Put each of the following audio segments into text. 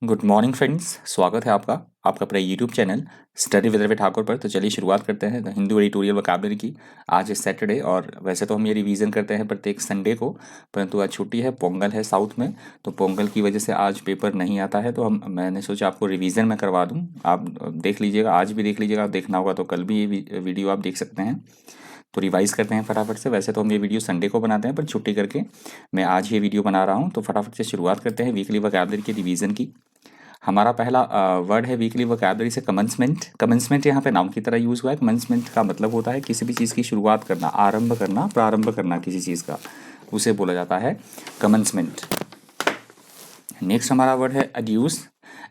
Good morning friends. स्वागत है आपका आपका अपने YouTube channel study with Ravi Thakur पर। तो चलिए शुरुआत करते हैं द हिंदू एडिटोरियल वोकैबुलरी की। आज है सैटरडे और वैसे तो हम ये रिवीजन करते हैं प्रत्येक संडे को, परंतु आज छुट्टी है, पोंगल है साउथ में, तो पोंगल की वजह से आज पेपर नहीं आता है। तो मैंने सोचा आपको रिवीजन में करवा दूँ, आप देख लीजिएगा, आज भी देख लीजिएगा, देखना होगा तो कल भी ये वीडियो आप देख सकते हैं। तो रिवाइज करते हैं फटाफट से। वैसे तो हम ये वीडियो संडे को बनाते हैं, पर छुट्टी करके मैं आज ये वीडियो बना रहा हूँ। तो फटाफट से शुरुआत करते हैं वीकली वोकैबुलरी की रिवीजन की। हमारा पहला वर्ड है वीकली वोकैबुलरी से कमेंसमेंट। कमेंसमेंट यहाँ पे नाउन की तरह यूज़ हुआ है। कमेंसमेंट का मतलब होता है किसी भी चीज़ की शुरुआत करना, आरंभ करना, प्रारंभ करना किसी चीज़ का, उसे बोला जाता है कमेंसमेंट। नेक्स्ट हमारा वर्ड है एड्यूस।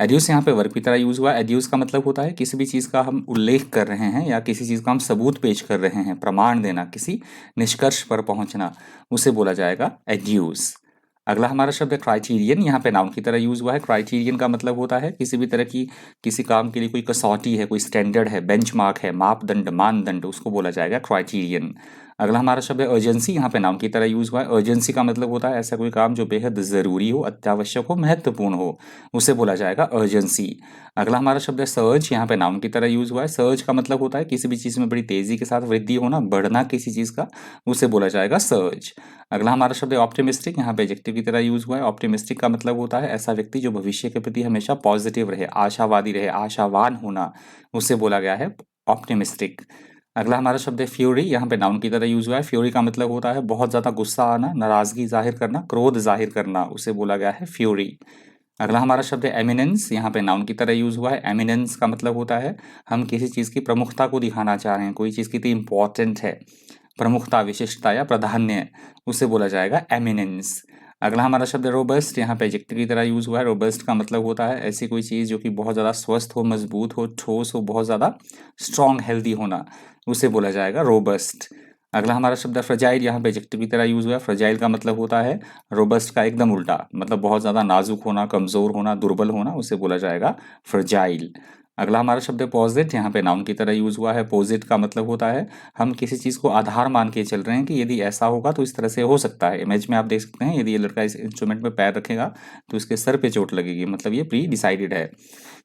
एड्यूस यहाँ पे वर्ब की तरह यूज़ हुआ है। एड्यूस का मतलब होता है किसी भी चीज़ का हम उल्लेख कर रहे हैं या किसी चीज़ का हम सबूत पेश कर रहे हैं, प्रमाण देना, किसी निष्कर्ष पर पहुंचना, उसे बोला जाएगा एड्यूस। अगला हमारा शब्द है क्राइटेरियन। यहाँ पे नाउन की तरह यूज हुआ है। क्राइटेरियन का मतलब होता है किसी भी तरह की किसी काम के लिए कोई कसौटी है, कोई स्टैंडर्ड है, बेंचमार्क है, मापदंड, मानदंड, उसको बोला जाएगा क्राइटेरियन। अगला हमारा शब्द है अर्जेंसी। यहाँ पे नाउन की तरह यूज हुआ है। अर्जेंसी का मतलब होता है ऐसा कोई काम जो बेहद ज़रूरी हो, अत्यावश्यक हो, महत्वपूर्ण हो, उसे बोला जाएगा अर्जेंसी। अगला हमारा शब्द है सर्ज। यहाँ पे नाउन की तरह यूज हुआ है। सर्ज का मतलब होता है किसी भी चीज़ में बड़ी तेज़ी के साथ वृद्धि होना, बढ़ना किसी चीज़ का, उसे बोला जाएगा सर्ज। अगला हमारा शब्द है ऑप्टिमिस्टिक। यहाँ पे एडजेक्टिव की तरह यूज हुआ है। ऑप्टिमिस्टिक का मतलब होता है ऐसा व्यक्ति जो भविष्य के प्रति हमेशा पॉजिटिव रहे, आशावादी रहे, आशावान होना, उसे बोला गया है ऑप्टिमिस्टिक। अगला हमारा शब्द है फ्यूरी। यहाँ पे नाउन की तरह यूज हुआ है। फ्यूरी का मतलब होता है बहुत ज़्यादा गुस्सा आना, नाराज़गी जाहिर करना, क्रोध जाहिर करना, उसे बोला गया है फ्यूरी। अगला हमारा शब्द है एमिनेंस। यहाँ पे नाउन की तरह यूज हुआ है। एमिनेंस का मतलब होता है हम किसी चीज़ की प्रमुखता को दिखाना चाह रहे हैं, कोई चीज़ कितनी इंपॉर्टेंट है, प्रमुखता, विशिष्टता या प्राधान्य, उसे बोला जाएगा एमिनेंस। अगला हमारा शब्द है रोबस्ट। यहाँ पे एडजेक्टिव की तरह यूज हुआ है। रोबस्ट का मतलब होता है ऐसी कोई चीज़ जो कि बहुत ज़्यादा स्वस्थ हो, मजबूत हो, ठोस हो, बहुत ज़्यादा स्ट्रॉन्ग, हेल्दी होना, उसे बोला जाएगा रोबस्ट। अगला हमारा शब्द है फ्रजाइल। यहाँ पे एडजेक्टिव की तरह यूज हुआ है। फ्रजाइल का मतलब होता है रोबस्ट का एकदम उल्टा, मतलब बहुत ज़्यादा नाजुक होना, कमज़ोर होना, दुर्बल होना, उसे बोला जाएगा फ्रजाइल। अगला हमारा शब्द है पोजिट। यहाँ पे नाउन की तरह यूज हुआ है। पोजिट का मतलब होता है हम किसी चीज़ को आधार मान के चल रहे हैं कि यदि ऐसा होगा तो इस तरह से हो सकता है। इमेज में आप देख सकते हैं, यदि ये लड़का इस इंस्ट्रूमेंट में पैर रखेगा तो इसके सर पे चोट लगेगी, मतलब ये प्री डिसाइडेड है।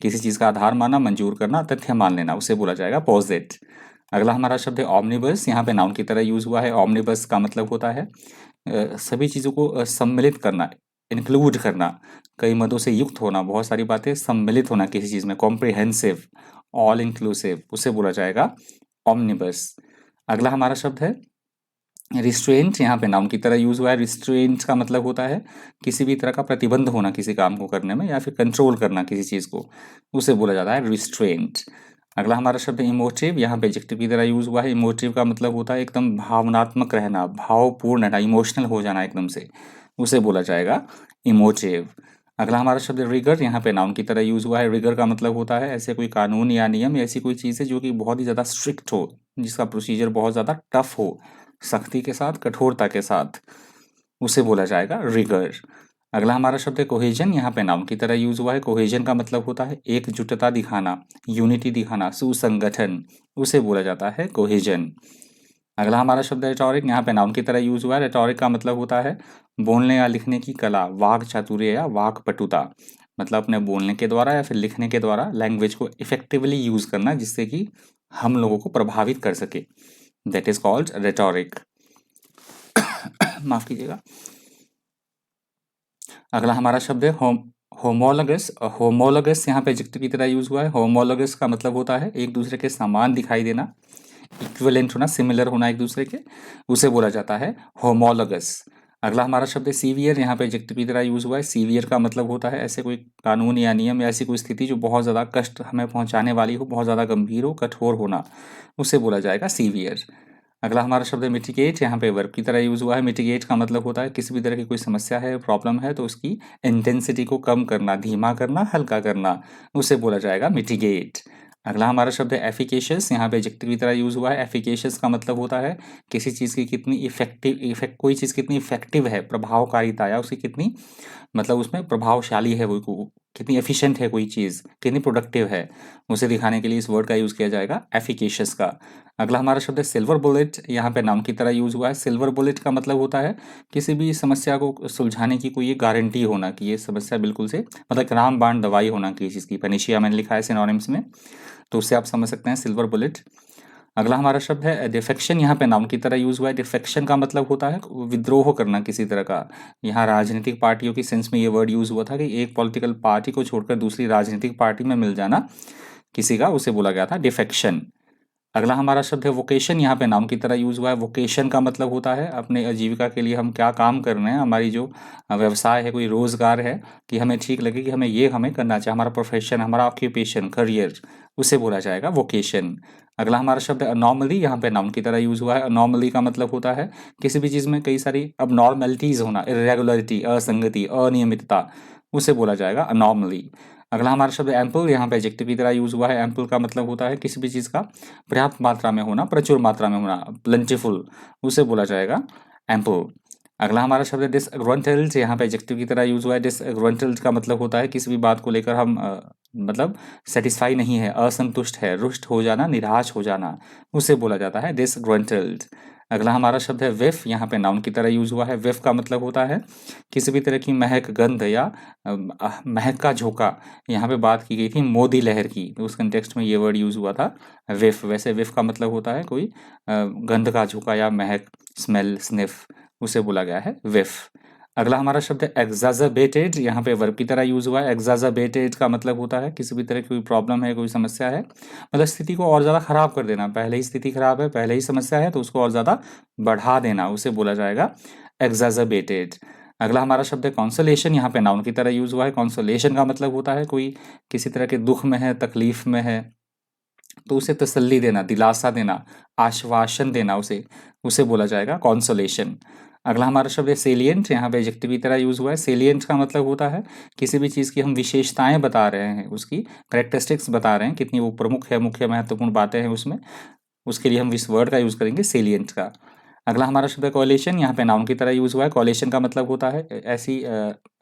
किसी चीज़ का आधार मानना, मंजूर करना, तथ्य मान लेना, उसे बोला जाएगा पोजिट। अगला हमारा शब्द है ऑमनिबस। यहाँ पे नाउन की तरह यूज हुआ है। ऑमनिबस का मतलब होता है सभी चीज़ों को सम्मिलित करना, इंक्लूड करना, कई मदों से युक्त होना, बहुत सारी बातें सम्मिलित होना किसी चीज़ में, कॉम्प्रिहेंसिव, ऑल इंक्लूसिव, उसे बोला जाएगा ऑमनिबस। अगला हमारा शब्द है रिस्ट्रेंट। यहाँ पे नाउन की तरह यूज हुआ है। रिस्ट्रेंट का मतलब होता है किसी भी तरह का प्रतिबंध होना किसी काम को करने में या फिर कंट्रोल करना किसी चीज़ को, उसे बोला जाता है रिस्ट्रेंट। अगला हमारा शब्द है इमोटिव। यहाँ पे एडजेक्टिव की तरह यूज हुआ है। इमोटिव का मतलब होता है एकदम भावनात्मक रहना, भावपूर्ण रहना, इमोशनल हो जाना एकदम से, उसे बोला जाएगा इमोटिव। अगला हमारा शब्द है रिगर। यहाँ पे नाउन की तरह यूज हुआ है। रिगर का मतलब होता है ऐसे कोई कानून या नियम या ऐसी कोई चीज़ है जो कि बहुत ही ज़्यादा स्ट्रिक्ट हो, जिसका प्रोसीजर बहुत ज़्यादा टफ हो, सख्ती के साथ, कठोरता के साथ, उसे बोला जाएगा रिगर। अगला हमारा शब्द है कोहेजन। यहाँ पे नाउन की तरह यूज हुआ है। कोहेजन का मतलब होता है एकजुटता दिखाना, यूनिटी दिखाना, सुसंगठन, उसे बोला जाता है कोहेजन। अगला हमारा शब्द है रेटोरिक। यहाँ पे नाउन की तरह यूज हुआ है। रेटोरिक का मतलब होता है बोलने या लिखने की कला, वाक चातुर्य या वाक पटुता, मतलब अपने बोलने के द्वारा या फिर लिखने के द्वारा लैंग्वेज को इफेक्टिवली यूज करना जिससे कि हम लोगों को प्रभावित कर सके, दैट इज कॉल्ड रेटोरिक। माफ कीजिएगा। अगला हमारा शब्द है होमोलगस। होमोलगस यहाँ पे एडजेक्टिव की तरह यूज हुआ है। होमोलगस का मतलब होता है एक दूसरे के समान दिखाई देना, इक्विवेलेंट होना, सिमिलर होना एक दूसरे के, उसे बोला जाता है होमोलगस। अगला हमारा शब्द है सीवियर। यहाँ पे एडजेक्टिव की तरह यूज हुआ है। सीवियर का मतलब होता है ऐसे कोई कानून या नियम या ऐसी कोई स्थिति जो बहुत ज़्यादा कष्ट हमें पहुंचाने वाली हो, बहुत ज़्यादा गंभीर हो, कठोर होना, उसे बोला जाएगा सीवियर। अगला हमारा शब्द है मिटिगेट। यहाँ पे वर्ब की तरह यूज हुआ है। मिटिगेट का मतलब होता है किसी भी तरह की कोई समस्या है, प्रॉब्लम है तो उसकी इंटेंसिटी को कम करना, धीमा करना, हल्का करना, उसे बोला जाएगा मिटिगेट। अगला हमारा शब्द है एफिकेशियस। यहाँ पे एडजेक्टिव की तरह यूज हुआ है। एफिकेशियस का मतलब होता है किसी चीज़ की कितनी कोई चीज़ कितनी इफेक्टिव है, प्रभावकारिता, या उसकी कितनी, मतलब उसमें प्रभावशाली है वो कितनी एफिशिएंट है कोई चीज़, कितनी प्रोडक्टिव है, उसे दिखाने के लिए इस वर्ड का यूज़ किया जाएगा एफिकेशियस का। अगला हमारा शब्द है सिल्वर बुलेट, यहाँ पे नाउन की तरह यूज़ हुआ है। सिल्वर बुलेट का मतलब होता है किसी भी समस्या को सुलझाने की कोई एक गारंटी होना कि ये समस्या बिल्कुल से मतलब रामबाण दवाई होना किसी चीज़ की। पेनिशिया मैंने लिखा है सिनोनिम्स में, तो उससे आप समझ सकते हैं सिल्वर बुलेट। अगला हमारा शब्द है डिफेक्शन, यहाँ पे नाउन की तरह यूज़ हुआ है। डिफेक्शन का मतलब होता है विद्रोह करना किसी तरह का। यहाँ राजनीतिक पार्टियों की सेंस में ये वर्ड यूज़ हुआ था कि एक पॉलिटिकल पार्टी को छोड़कर दूसरी राजनीतिक पार्टी में मिल जाना किसी का, उसे बोला गया था डिफेक्शन। अगला हमारा शब्द है वोकेशन, यहाँ पे नाउन की तरह यूज़ हुआ है। वोकेशन का मतलब होता है अपने आजीविका के लिए हम क्या काम कर रहे हैं, हमारी जो व्यवसाय है, कोई रोज़गार है, कि हमें ठीक लगे कि हमें करना चाहिए, हमारा प्रोफेशन, हमारा ऑक्यूपेशन, करियर, उसे बोला जाएगा वोकेशन। अगला हमारा शब्द है अनॉमली, यहाँ पे नाउन की तरह यूज़ हुआ है। अनॉमली का मतलब होता है किसी भी चीज़ में कई सारी अबनॉर्मलिटीज़ होना, इरेगुलरिटी, असंगति, अनियमितता, उसे बोला जाएगा अनॉमली। अगला हमारा शब्द एम्पल, यहाँ पे एडजेक्टिव की तरह यूज़ हुआ है। एम्पल का मतलब होता है किसी भी चीज़ का पर्याप्त मात्रा में होना, प्रचुर मात्रा में होना, प्लेंटिफुल, उसे बोला जाएगा एम्पल। अगला हमारा शब्द है डिसग्रंटल्ड, यहाँ पे एडजेक्टिव की तरह यूज़ हुआ है। डिसग्रंटल्ड का मतलब होता है किसी भी बात को लेकर हम मतलब सेटिस्फाई नहीं है, असंतुष्ट है, रुष्ट हो जाना, निराश हो जाना, उसे बोला जाता है डिसग्रंटल्ड। अगला हमारा शब्द है विफ, यहाँ पे नाउन की तरह यूज़ हुआ है। विफ का मतलब होता है किसी भी तरह की महक, गंध या महक का झोंका। यहाँ पे बात की गई थी मोदी लहर की, तो उस कंटेक्स्ट में ये वर्ड यूज़ हुआ था विफ। वैसे विफ का मतलब होता है कोई गंध का झोंका या महक, स्मेल, स्निफ, उसे बोला गया है विफ। अगला हमारा शब्द है एग्जाजर्बेटेड, यहाँ पे वर्ब की तरह यूज़ हुआ है। एग्जाजर्बेटेड का मतलब होता है किसी भी तरह की कोई प्रॉब्लम है, कोई समस्या है, मतलब स्थिति को और ज़्यादा ख़राब कर देना। पहले ही स्थिति ख़राब है, पहले ही समस्या है, तो उसको और ज़्यादा बढ़ा देना, उसे बोला जाएगा एग्जाजर्बेटेड। अगला हमारा शब्द है कॉन्सोलेशन, यहाँ पे नाउन की तरह यूज़ हुआ है। कॉन्सोलेशन का मतलब होता है कोई किसी तरह के दुख में है, तकलीफ में है, तो उसे तसल्ली देना, दिलासा देना, आश्वासन देना, उसे उसे बोला जाएगा कॉन्सोलेशन। अगला हमारा शब्द है सेलिएंट, यहाँ पे एडजेक्टिव की तरह यूज़ हुआ है। सेलिएंट का मतलब होता है किसी भी चीज़ की हम विशेषताएं बता रहे हैं, उसकी करेक्टरिस्टिक्स बता रहे हैं, कितनी वो प्रमुख है, मुख्य महत्वपूर्ण बातें हैं उसमें, उसके लिए हम इस वर्ड का यूज़ करेंगे सेलिएंट का। अगला हमारा शब्द है कोalition, यहाँ पे नाउन की तरह यूज़ हुआ है। कोalition का मतलब होता है ऐसी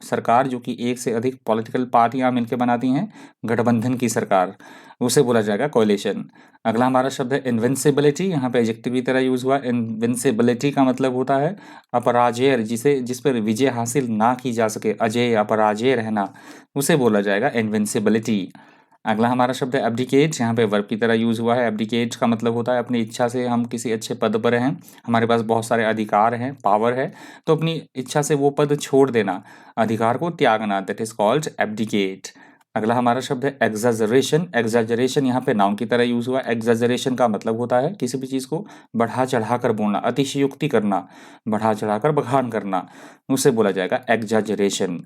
सरकार जो कि एक से अधिक पॉलिटिकल पार्टियां मिलकर बनाती हैं, गठबंधन की सरकार, उसे बोला जाएगा कोalition। अगला हमारा शब्द है इनविंसिबिलिटी, यहाँ पे एडजेक्टिव की तरह यूज़ हुआ है। इनविंसिबिलिटी का मतलब होता है अपराजेय, जिस पर विजय हासिल ना की जा सके, अजेय, अपराजेय रहना, उसे बोला जाएगा इनविंसिबिलिटी। अगला हमारा शब्द है एब्डिकेट, यहाँ पे वर्ब की तरह यूज़ हुआ है। एब्डिकेट का मतलब होता है अपनी इच्छा से हम किसी अच्छे पद पर हैं, हमारे पास बहुत सारे अधिकार हैं, पावर है, तो अपनी इच्छा से वो पद छोड़ देना, अधिकार को त्यागना, दैट इज कॉल्ड एब्डिकेट। अगला हमारा शब्द है एग्जाजरेशन। एग्जाजरेशन यहाँ पे नाउन की तरह यूज़ हुआ है। एग्जाजरेशन का मतलब होता है किसी भी चीज़ को बढ़ा चढ़ा कर बोलना, अतिशयोक्ति करना, बढ़ा चढ़ा कर बखान करना, उसे बोला जाएगा एग्जाजरेशन।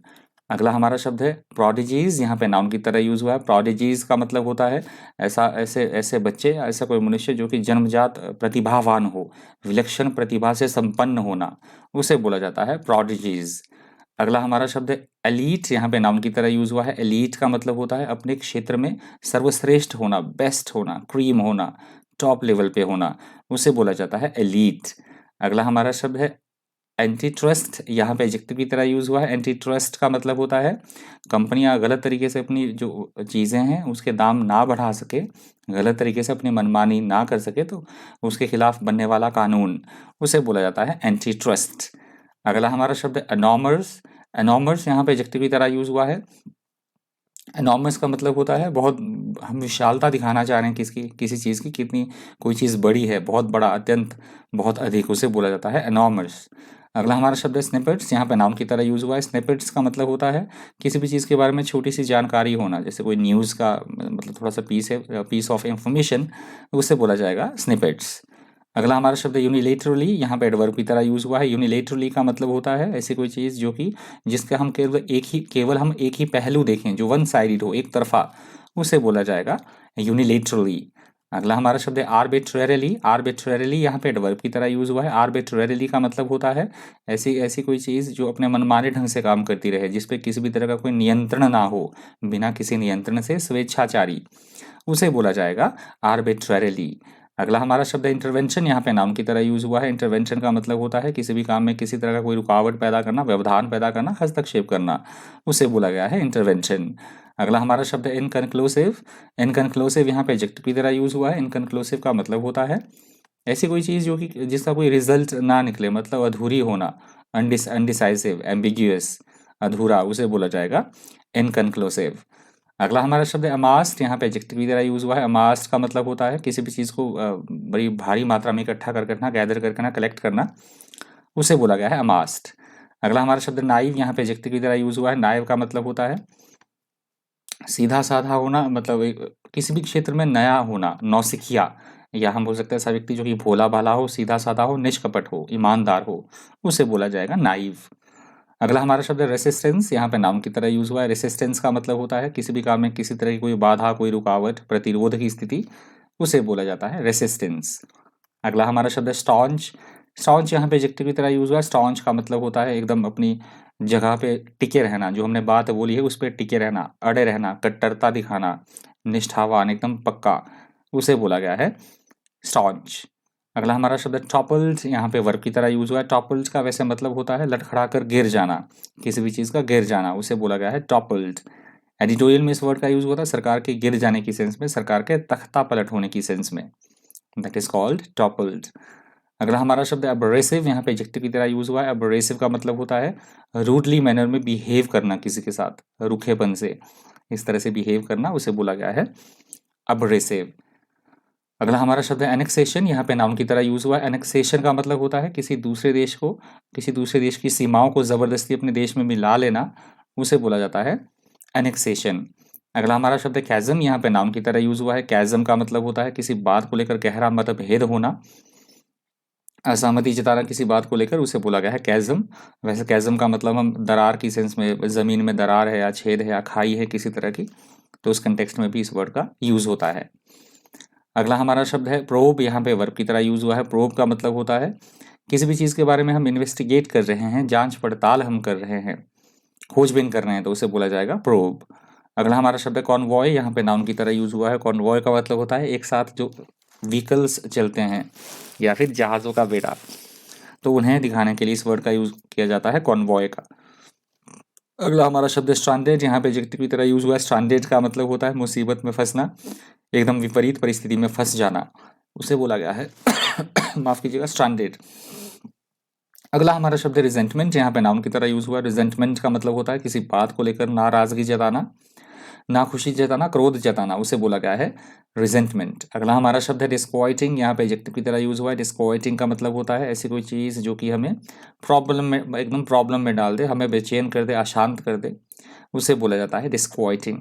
अगला हमारा शब्द है प्रोडिजीज, यहाँ पे नाउन की तरह यूज़ हुआ है। प्रोडिजीज का मतलब होता है ऐसे ऐसे बच्चे, ऐसा कोई मनुष्य जो कि जन्मजात प्रतिभावान हो, विलक्षण प्रतिभा से संपन्न होना, उसे बोला जाता है प्रोडिजीज। अगला हमारा शब्द है एलीट, यहाँ पे नाउन की तरह यूज़ हुआ है। एलीट का मतलब होता है अपने क्षेत्र में सर्वश्रेष्ठ होना, बेस्ट होना, क्रीम होना, टॉप लेवल पे होना, उसे बोला जाता है एलीट। अगला हमारा शब्द है एंटी ट्रस्ट, यहाँ पे एडजेक्टिव की तरह यूज़ हुआ है। एंटी ट्रस्ट का मतलब होता है कंपनियां गलत तरीके से अपनी जो चीज़ें हैं उसके दाम ना बढ़ा सके, गलत तरीके से अपनी मनमानी ना कर सके, तो उसके खिलाफ बनने वाला कानून, उसे बोला जाता है एंटी ट्रस्ट। अगला हमारा शब्द है अनॉमर्स। अनॉमर्स यहाँ पे एडजेक्टिव की तरह यूज़ हुआ है। एनॉर्मस का मतलब होता है बहुत, हम विशालता दिखाना चाह रहे हैं किसी चीज़ की, कितनी कोई चीज़ बड़ी है, बहुत बड़ा, अत्यंत, बहुत अधिक, उसे बोला जाता है एनॉर्मस। अगला हमारा शब्द है स्निपेट्स, यहाँ पे नाम की तरह यूज़ हुआ है। स्निपेट्स का मतलब होता है किसी भी चीज़ के बारे में छोटी सी जानकारी होना, जैसे कोई न्यूज़ का मतलब थोड़ा सा पीस ऑफ इंफॉर्मेशन, उसे बोला जाएगा स्निपेट्स। अगला हमारा शब्द है यूनिलेटरली, यहाँ पे एडवर्ब की तरह यूज़ हुआ है। यूनिलेटरली का मतलब होता है ऐसी कोई चीज़ जो कि जिसका हम केवल हम एक ही पहलू देखें, जो वन साइडेड हो, एक तरफा, उसे बोला जाएगा यूनिलेटरली। अगला हमारा शब्द है आर्बिट्रेरली। आर्बिट्रेरली यहाँ पे एडवर्ब की तरह यूज़ हुआ है। आर्बिट्रेरली का मतलब होता है ऐसी ऐसी कोई चीज़ जो अपने मनमाने ढंग से काम करती रहे, जिस पे किसी भी तरह का कोई नियंत्रण ना हो, बिना किसी नियंत्रण से स्वेच्छाचारी, उसे बोला जाएगा आर्बिट्रेरली। अगला हमारा शब्द है इंटरवेंशन, यहाँ पे नाउन की तरह यूज हुआ है। इंटरवेंशन का मतलब होता है किसी भी काम में किसी तरह का कोई रुकावट पैदा करना, व्यवधान पैदा करना, हस्तक्षेप करना, उसे बोला गया है इंटरवेंशन। अगला हमारा शब्द है इनकन्क्लूसिव। इनकन्क्लूसिव यहाँ पे एडजेक्टिव की तरह यूज हुआ है। इनकन्क्लूसिव का मतलब होता है ऐसी कोई चीज़ जो कि जिसका कोई रिजल्ट ना निकले, मतलब अधूरी होना, अनडिसाइसिव, एम्बिग्यूअस, अधूरा, उसे बोला जाएगा इनकन्क्लूसिव। अगला हमारा शब्द है अमास्ट, यहाँ पे एडजेक्टिव की तरह यूज हुआ है। अमास्ट का मतलब होता है किसी भी चीज़ को बड़ी भारी मात्रा में इकट्ठा कर करना, गैदर कर करना, कलेक्ट करना, उसे बोला गया है अमास्ट। अगला हमारा शब्द नाइव, यहाँ पे एडजेक्टिव की तरह यूज हुआ है। नाइव का मतलब होता है सीधा साधा होना, मतलब किसी भी क्षेत्र में नया होना, नौसिखिया, या हम बोल सकते हैं ऐसा व्यक्ति जो कि भोला भाला हो, सीधा साधा हो, निष्कपट हो, ईमानदार हो, उसे बोला जाएगा नाइव। अगला हमारा शब्द है रेसिस्टेंस, यहाँ पे नाउन की तरह यूज हुआ है। रेसिस्टेंस का मतलब होता है किसी भी काम में किसी तरह की कोई बाधा, कोई रुकावट, प्रतिरोध की स्थिति, उसे बोला जाता है रेसिस्टेंस। अगला हमारा शब्द है स्टॉन्च। स्टॉन्च यहाँ पे एडजेक्टिव की तरह यूज हुआ है। स्टॉन्च का मतलब होता है एकदम अपनी जगह पे टिके रहना, जो हमने बात बोली है उस पर टिके रहना, अड़े रहना, कट्टरता दिखाना, निष्ठावान, एकदम पक्का, उसे बोला गया है स्टॉन्च। अगला हमारा शब्द है टॉपल्ड, यहाँ पे वर्ब की तरह यूज हुआ है। टॉपल्ड का वैसे मतलब होता है लड़खड़ा कर गिर जाना, किसी भी चीज़ का गिर जाना, उसे बोला गया है टॉपल्ड। एडिटोरियल में इस वर्ड का यूज होता है सरकार के गिर जाने की सेंस में, सरकार के तख्ता पलट होने की सेंस में, दैट इज कॉल्ड टॉपल्ड। अगला हमारा शब्द है अब्रेसिव, यहाँ पे एडजेक्टिव की तरह यूज हुआ है। अब्रेसिव का मतलब होता है रूडली मैनर में बिहेव करना, किसी के साथ रूखेपन से, इस तरह से बिहेव करना, उसे बोला गया है अब्रेसिव। अगला हमारा शब्द है एनेक्सेशन, यहाँ पे नाउन की तरह यूज हुआ है। एनेक्सेशन का मतलब होता है किसी दूसरे देश को, किसी दूसरे देश की सीमाओं को जबरदस्ती अपने देश में मिला लेना, उसे बोला जाता है एनेक्सेशन। अगला हमारा शब्द है कैज़म, यहाँ पे नाउन की तरह यूज हुआ है। कैज़म का मतलब होता है किसी बात को लेकर गहरा मतभेद होना, असहमति जताना किसी बात को लेकर, उसे बोला गया है कैज़म। वैसे कैज़म का मतलब हम दरार की सेंस में, ज़मीन में दरार है या छेद है या खाई है किसी तरह की, तो उस कंटेक्स्ट में भी इस वर्ड का यूज होता है। अगला हमारा शब्द है प्रोब, यहाँ पे वर्ब की तरह यूज हुआ है। प्रोब का मतलब होता है किसी भी चीज़ के बारे में हम इन्वेस्टिगेट कर रहे हैं, जांच पड़ताल हम कर रहे हैं, खोजबीन कर रहे हैं, तो उसे बोला जाएगा प्रोब। अगला हमारा शब्द है कॉन्वॉय, यहाँ पे नाउन की तरह यूज हुआ है। कॉन्वॉय का मतलब होता है एक साथ जो व्हीकल्स चलते हैं या फिर जहाज़ों का बेड़ा, तो उन्हें दिखाने के लिए इस वर्ड का यूज किया जाता है कॉन्वॉय का। अगला हमारा शब्द है स्ट्रैंडेड, यहाँ पे एडजेक्टिव की तरह यूज हुआ है। स्ट्रैंडेड का मतलब होता है मुसीबत में फंसना, एकदम विपरीत परिस्थिति में फंस जाना, उसे बोला गया है माफ कीजिएगा, स्ट्रैंडेड। अगला हमारा शब्द है रिजेंटमेंट, यहाँ पे नाउन की तरह यूज हुआ है। रिजेंटमेंट का मतलब होता है किसी बात को लेकर नाराजगी जताना, नाखुशी जताना, क्रोध जताना, उसे बोला गया है रिजेंटमेंट। अगला हमारा शब्द है डिस्क्वाइटिंग, यहाँ पे एडजेक्टिव की तरह यूज हुआ है। डिस्क्वाइटिंग का मतलब होता है ऐसी कोई चीज़ जो कि हमें प्रॉब्लम में, एकदम प्रॉब्लम में डाल दे, हमें बेचैन कर दे, अशांत कर दे, उसे बोला जाता है डिस्क्वाइटिंग।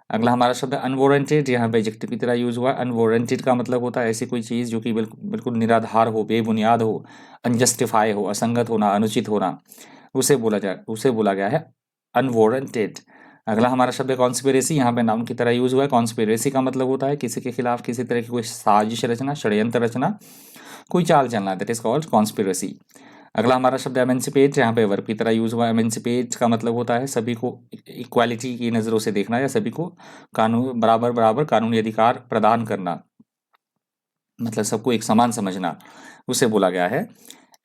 अगला हमारा शब्द है अनवारंटेड, यहाँ पे एडजेक्टिव की तरह यूज हुआ है। अनवारंटेड का मतलब होता है ऐसी कोई चीज़ जो कि बिल्कुल बिल्कुल निराधार हो, बेबुनियाद हो, अनजस्टिफाई हो, असंगत होना, अनुचित होना, उसे बोला गया है अनवारंटेड। अगला हमारा शब्द है कॉन्स्पिरेसी, यहाँ पे नाउन की तरह यूज हुआ है। कॉन्स्पिरेसी का मतलब होता है किसी के खिलाफ किसी तरह की कोई साजिश रचना, षड्यंत्र रचना, कोई चाल चलना, दैट इज कॉल्ड कॉन्स्पिरेसी। अगला हमारा शब्द है एमेंसिपेट, यहाँ पे वर्ब की तरह यूज हुआ है। एमेंसिपेट का मतलब होता है सभी को इक्वालिटी की नज़रों से देखना, या सभी को कानून बराबर बराबर कानूनी अधिकार प्रदान करना, मतलब सबको एक समान समझना, उसे बोला गया है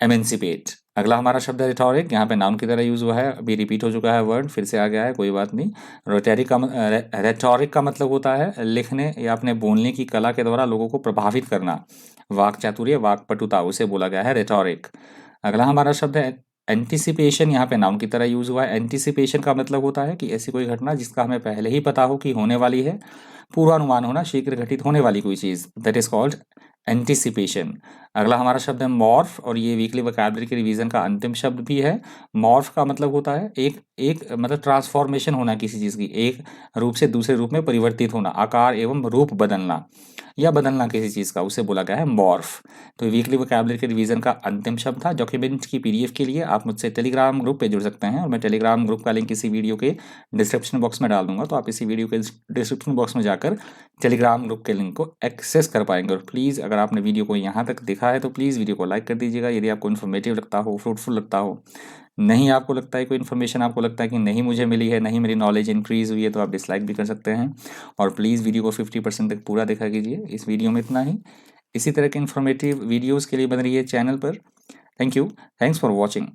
एमेंसिपेट। अगला हमारा शब्द है रिटोरिक, यहाँ पे नाउन की तरह यूज हुआ है। अभी रिपीट हो चुका है वर्ड, फिर से आ गया है, कोई बात नहीं। रेटोरिक का मतलब होता है लिखने या अपने बोलने की कला के द्वारा लोगों को प्रभावित करना, वाक चातुर्य, वाक पटुता, उसे बोला गया है रेटोरिक। अगला हमारा शब्द है एंटिसिपेशन, यहाँ पे नाउन की तरह यूज हुआ है। एंटिसिपेशन का मतलब होता है कि ऐसी कोई घटना जिसका हमें पहले ही पता हो कि होने वाली है, पूर्वानुमान होना, शीघ्र घटित होने वाली कोई चीज़, दैट इज कॉल्ड एंटिसिपेशन। अगला हमारा शब्द है मॉर्फ, और ये वीकली वोकैबुलरी के रिवीजन का अंतिम शब्द भी है। मॉर्फ का मतलब होता है एक एक मतलब ट्रांसफॉर्मेशन होना, किसी चीज़ की एक रूप से दूसरे रूप में परिवर्तित होना, आकार एवं रूप बदलना या बदलना किसी चीज़ का, उसे बोला गया है मॉर्फ। तो वीकली वोकैबुलरी के रिवीजन का अंतिम शब्द था। डॉक्यूमेंट की पीडीएफ के लिए आप मुझसे टेलीग्राम ग्रुप पे जुड़ सकते हैं, और मैं टेलीग्राम ग्रुप का लिंक इसी वीडियो के डिस्क्रिप्शन बॉक्स में डाल दूंगा, तो आप इसी वीडियो के डिस्क्रिप्शन बॉक्स में जाकर टेलीग्राम ग्रुप के लिंक को एक्सेस कर पाएंगे। और प्लीज़ अगर आपने वीडियो को यहाँ तक देखा है तो प्लीज़ वीडियो को लाइक कर दीजिएगा यदि आपको इन्फॉर्मेटिव लगता हो, फ्रूटफुल लगता हो। नहीं आपको लगता है कोई इन्फॉर्मेशन आपको लगता है कि नहीं मुझे मिली है, नहीं मेरी नॉलेज इंक्रीज़ हुई है, तो आप डिसलाइक भी कर सकते हैं। और प्लीज़ वीडियो को 50% तक पूरा देखा कीजिए। इस वीडियो में इतना ही। इसी तरह के इन्फॉर्मेटिव वीडियोज़ के लिए बन रही है चैनल पर। Thank you, thanks for watching.